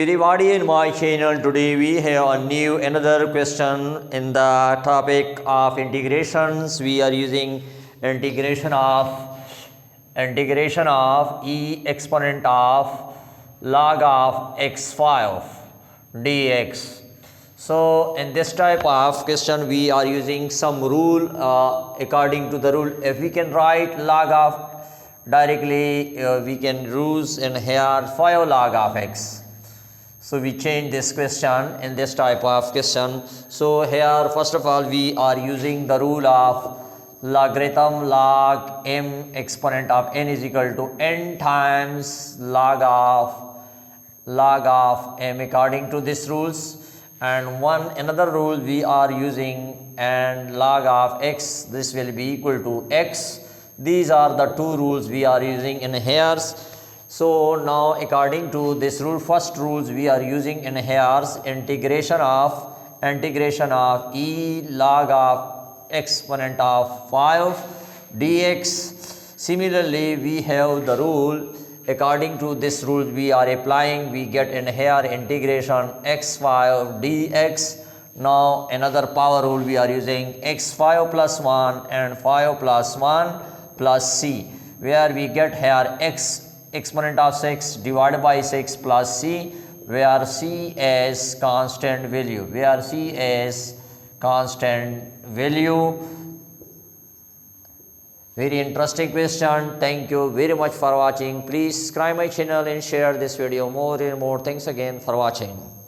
Everybody in my channel, today we have another question in the topic of integrations. We are using integration of e exponent of log of x5 dx. So in this type of question we are using some rule. According to the rule, if we can write log of directly, we can use in here 5 log of x. So we change this question in this type of question. So here first of all we are using the rule of logarithm log m exponent of n is equal to n times log of m according to this rules. And another rule we are using, and log of x, this will be equal to x. These are the two rules we are using in here. So now according to this rule, first rules we are using in here, integration of e log of exponent of 5 dx. Similarly we have the rule, according to this rule we are applying, we get in here integration x5 dx. Now another power rule we are using, x5 plus 1 and 5 plus 1 plus c, where we get here x exponent of 6 divided by 6 plus c, where c is constant value, Very interesting question. Thank you very much for watching. Please subscribe my channel and share this video more and more. Thanks again for watching.